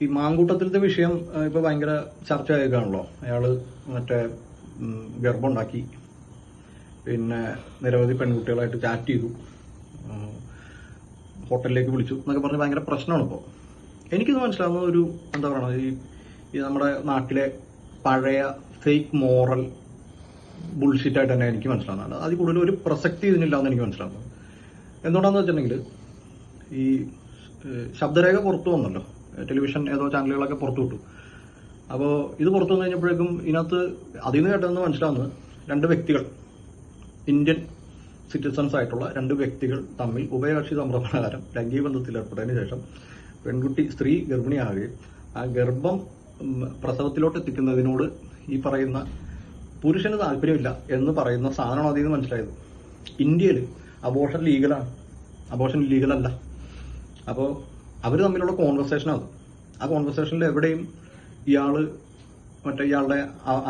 ഈ മാങ്കൂട്ടത്തിലത്തെ വിഷയം ഇപ്പൊ ഭയങ്കര ചർച്ചയായേക്കാണല്ലോ. അയാള് മറ്റേ ഗർഭമുണ്ടാക്കി, പിന്നെ നിരവധി പെൺകുട്ടികളായിട്ട് ചാറ്റ് ചെയ്തു, ഹോട്ടലിലേക്ക് വിളിച്ചു എന്നൊക്കെ പറഞ്ഞ് ഭയങ്കര പ്രശ്നമാണ് ഇപ്പോൾ. എനിക്കിത് മനസ്സിലാവുന്ന ഒരു എന്താ പറയുക, ഈ നമ്മുടെ നാട്ടിലെ പഴയ ഫേക്ക് മോറൽ ബുൾഷിറ്റായിട്ട് തന്നെ എനിക്ക് മനസ്സിലാവുന്നത്. അതിൽ കൂടുതൽ ഒരു പ്രസക്തി ഇതിനില്ല എന്ന് എനിക്ക് മനസ്സിലാവുന്നത്. എന്തുകൊണ്ടാന്ന് വെച്ചിട്ടുണ്ടെങ്കിൽ ഈ ശബ്ദരേഖ പുറത്തു വന്നല്ലോ, ടെലിവിഷൻ ഏതോ ചാനലുകളൊക്കെ പുറത്തു വിട്ടു. അപ്പോൾ ഇത് പുറത്തു വന്നു കഴിഞ്ഞപ്പോഴേക്കും ഇതിനകത്ത് അതിൽ നിന്ന് കേട്ടതെന്ന് മനസ്സിലാവുന്നത്, രണ്ട് വ്യക്തികൾ, ഇന്ത്യൻ സിറ്റിസൺസ് ആയിട്ടുള്ള രണ്ട് വ്യക്തികൾ തമ്മിൽ ഉഭയകക്ഷി സമ്മതപ്രകാരം ലൈംഗിക ബന്ധത്തിൽ ഏർപ്പെട്ടതിന് ശേഷം സ്ത്രീ ഗർഭിണിയാകുകയും ആ ഗർഭം പ്രസവത്തിലോട്ട് എത്തിക്കുന്നതിനോട് ഈ പറയുന്ന പുരുഷന് താല്പര്യമില്ല എന്ന് പറയുന്ന സാധനമാണ് അതിൽ നിന്ന് മനസ്സിലായത്. ഇന്ത്യയിൽ അബോർഷൻ ലീഗലാണ്, അബോർഷൻ ലീഗലല്ല. അപ്പോൾ അവർ തമ്മിലുള്ള കോൺവെർസേഷനാണ്. ആ കോൺവെർസേഷനിൽ എവിടെയും ഇയാളുടെ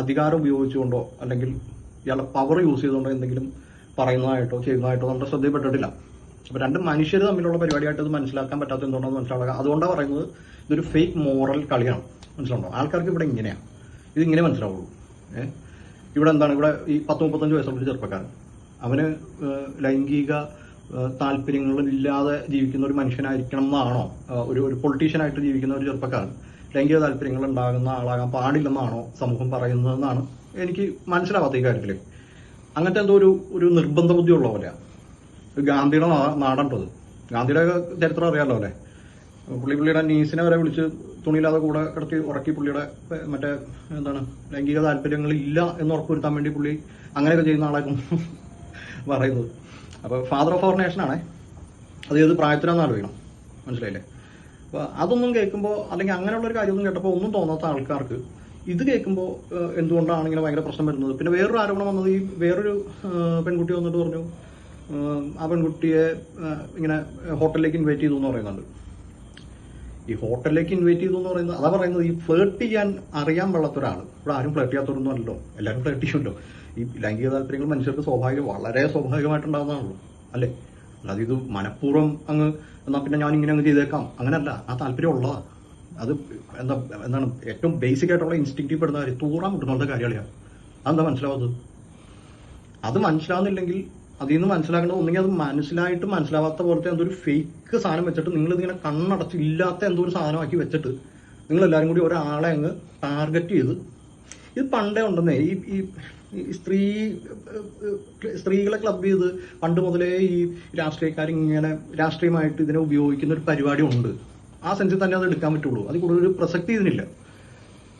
അധികാരം ഉപയോഗിച്ചുകൊണ്ടോ അല്ലെങ്കിൽ ഇയാളുടെ പവർ യൂസ് ചെയ്തുകൊണ്ടോ എന്തെങ്കിലും പറയുന്നതായിട്ടോ ചെയ്യുന്നതായിട്ടോ നമ്മുടെ ശ്രദ്ധയിൽപ്പെട്ടിട്ടില്ല. അപ്പൊ രണ്ട് മനുഷ്യർ തമ്മിലുള്ള പരിപാടിയായിട്ട് ഇത് മനസ്സിലാക്കാൻ പറ്റാത്ത എന്തുകൊണ്ടാണെന്ന് മനസ്സിലാക്കുക. അതുകൊണ്ടാണ് പറയുന്നത് ഇതൊരു ഫേക്ക് മോറൽ കളിയാണ്. മനസ്സിലുണ്ടോ? ആൾക്കാർക്ക് ഇവിടെ ഇങ്ങനെയാണ്, ഇതിങ്ങനെ മനസ്സിലാവുള്ളൂ. ഇവിടെ എന്താണ്, ഇവിടെ ഈ 10-35 വയസ്സുള്ള ചെറുപ്പക്കാരൻ, അവന് ലൈംഗിക താല്പര്യങ്ങളില്ലാതെ ജീവിക്കുന്ന ഒരു മനുഷ്യനായിരിക്കണം എന്നാണോ, ഒരു പൊളിറ്റീഷ്യനായിട്ട് ജീവിക്കുന്ന ഒരു ചെറുപ്പക്കാരൻ ലൈംഗിക താല്പര്യങ്ങൾ ഉണ്ടാകുന്ന ആളാകാൻ പാടില്ലെന്നാണോ സമൂഹം പറയുന്നതെന്നാണ് എനിക്ക് മനസ്സിലാവാത്ത ഈ കാര്യത്തിൽ. അങ്ങനത്തെ എന്തോ ഒരു നിർബന്ധ ബുദ്ധി ഉള്ള പോലെയാണ്. ഗാന്ധിയുടെ നാടുണ്ടത്. ഗാന്ധിയുടെ ചരിത്രം അറിയാമല്ലോ അല്ലേ? പുള്ളിയുടെ നീസിനെ വരെ വിളിച്ച് തുണിയില്ലാതെ കൂടെ കിടത്തി ഉറക്കി പുള്ളിയുടെ മറ്റേ എന്താണ് ലൈംഗിക താല്പര്യങ്ങൾ ഇല്ല എന്ന് ഉറപ്പുവരുത്താൻ വേണ്ടി പുള്ളി അങ്ങനെയൊക്കെ ചെയ്യുന്ന ആളായിരുന്നു പറയുന്നത്. അപ്പൊ ഫാദർ ഓഫ് അവർ നേഷനാണേ. അത് ഏത് പ്രായത്തിലാണെന്ന് ആലോചിക്കണം. മനസ്സിലായില്ലേ? അപ്പൊ അതൊന്നും കേൾക്കുമ്പോൾ, അല്ലെങ്കിൽ അങ്ങനെയുള്ളൊരു കാര്യമൊന്നും കേട്ടപ്പോൾ ഒന്നും തോന്നാത്ത ആൾക്കാർക്ക് ഇത് കേൾക്കുമ്പോൾ എന്തുകൊണ്ടാണ് ഇങ്ങനെ ഭയങ്കര പ്രശ്നം വരുന്നത്. പിന്നെ വേറൊരു ആരോപണം വന്നത്, ഈ വേറൊരു പെൺകുട്ടി വന്നിട്ട് പറഞ്ഞു ആ പെൺകുട്ടിയെ ഇങ്ങനെ ഹോട്ടലിലേക്ക് ഇൻവൈറ്റ് ചെയ്തു എന്ന് പറയുന്നുണ്ട്. ഈ ഹോട്ടലിലേക്ക് ഇൻവൈറ്റ് ചെയ്തു എന്ന് പറയുന്നത്, അതാ പറയുന്നത്, ഈ ഫ്ലേർട്ട് ചെയ്യാൻ അറിയാൻ പാടാത്ത ഒരാൾ. ഇവിടെ ആരും ഫ്ലേർട്ട് ചെയ്യാത്തവരൊന്നും അല്ലല്ലോ, എല്ലാവരും ഫ്ലേർട്ട് ചെയ്യുമല്ലോ. ഈ ലൈംഗിക താല്പര്യങ്ങൾ മനുഷ്യർക്ക് വളരെ സ്വാഭാവികമായിട്ടുണ്ടാകുന്നതാണല്ലോ, അല്ലേ? അല്ലാതെ ഇത് മനഃപൂർവ്വം അങ്ങ് എന്നാ പിന്നെ ഞാൻ ഇങ്ങനെ അങ്ങ് ചെയ്തേക്കാം അങ്ങനല്ല. ആ താല്പര്യം ഉള്ളതാ. അത് എന്താണ് ഏറ്റവും ബേസിക് ആയിട്ടുള്ള ഇൻസ്റ്റിങ്ക്റ്റീവ് പെടുന്ന കാര്യം, തൂറാൻ കിട്ടുന്ന കാര്യമാണ്. അതെന്താ മനസ്സിലാവുന്നത്? അത് മനസ്സിലാവുന്നില്ലെങ്കിൽ അതിൽ നിന്ന് മനസ്സിലാക്കേണ്ടത് ഒന്നെങ്കിൽ അത് മനസ്സിലാവാത്ത പോലത്തെ എന്തൊരു ഫേക്ക് സാധനം വെച്ചിട്ട് നിങ്ങൾ ഇതിങ്ങനെ കണ്ണടച്ച് ഇല്ലാത്ത എന്തോ ഒരു സാധനമാക്കി വെച്ചിട്ട് നിങ്ങൾ എല്ലാവരും കൂടി ഒരാളെ അങ്ങ് ടാർഗറ്റ് ചെയ്ത്, ഇത് പണ്ടേ ഉണ്ടെന്നേ ഈ സ്ത്രീകളെ ക്ലബ് ചെയ്ത് പണ്ട് മുതലേ ഈ രാഷ്ട്രീയക്കാരിങ്ങനെ രാഷ്ട്രീയമായിട്ട് ഇതിനെ ഉപയോഗിക്കുന്ന ഒരു പരിപാടി ഉണ്ട്. ആ സെൻസിൽ തന്നെ അത് എടുക്കാൻ പറ്റുള്ളൂ. അതിൽ കൂടുതൽ ഒരു പ്രസക്തി ഇതിനില്ല.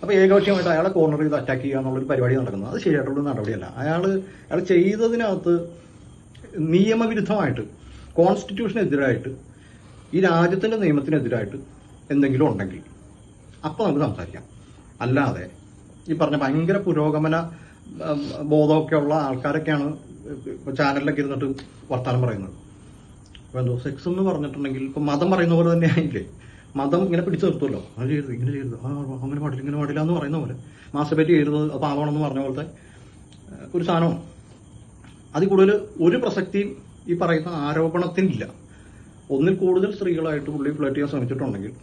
അപ്പൊ ഏകപക്ഷീയമായിട്ട് അയാളെ കോർണർ ചെയ്ത് അറ്റാക്ക് ചെയ്യുക എന്നുള്ളൊരു പരിപാടി നടക്കുന്നത് അത് ശരിയായിട്ടുള്ള നടപടിയല്ല. അയാൾ ചെയ്തതിനകത്ത് നിയമവിരുദ്ധമായിട്ട്, കോൺസ്റ്റിറ്റ്യൂഷനെതിരായിട്ട്, ഈ രാജ്യത്തിന്റെ നിയമത്തിനെതിരായിട്ട് എന്തെങ്കിലും ഉണ്ടെങ്കിൽ അപ്പൊ നമുക്ക് സംസാരിക്കാം. അല്ലാതെ ഈ പറഞ്ഞ ഭയങ്കര പുരോഗമന ബോധമൊക്കെ ഉള്ള ആൾക്കാരൊക്കെയാണ് ചാനലിലൊക്കെ ഇരുന്നിട്ട് വർത്താനം പറയുന്നത്. അപ്പൊ എന്തോ സെക്സ് എന്ന് പറഞ്ഞിട്ടുണ്ടെങ്കിൽ ഇപ്പൊ മതം പറയുന്ന പോലെ തന്നെ ആയില്ലേ? മതം ഇങ്ങനെ പിടിച്ചു നിർത്തുമല്ലോ, അത് ചെയ്യരുത്, ഇങ്ങനെ ചെയ്യരുത്, അങ്ങനെ പാടില്ല, ഇങ്ങനെ പാടില്ല എന്ന് പറയുന്ന പോലെ, മാസ്റ്റർബേറ്റ് ചെയ്യരുത്, അത് പാവണമെന്ന് പറഞ്ഞ പോലത്തെ ഒരു സാധനമാണ്. അതിൽ കൂടുതൽ ഒരു പ്രസക്തിയും ഈ പറയുന്ന ആരോപണത്തിനില്ല. ഒന്നിൽ കൂടുതൽ സ്ത്രീകളായിട്ട് പുള്ളി ഫ്ലേർട്ട് ചെയ്യാൻ ശ്രമിച്ചിട്ടുണ്ടെങ്കിൽ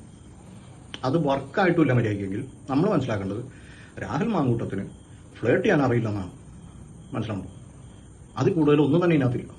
അത് വർക്കായിട്ടില്ല മര്യാദയ്ക്കെങ്കിൽ നമ്മൾ മനസ്സിലാക്കേണ്ടത് രാഹുൽ മാങ്കൂട്ടത്തിന് ഫ്ലേർട്ട് ചെയ്യാൻ അറിയില്ലെന്നാണ് മനസ്സിലാവുന്നത്. അതിൽ കൂടുതൽ ഒന്നും തന്നെ ഇതിനകത്തില്ല.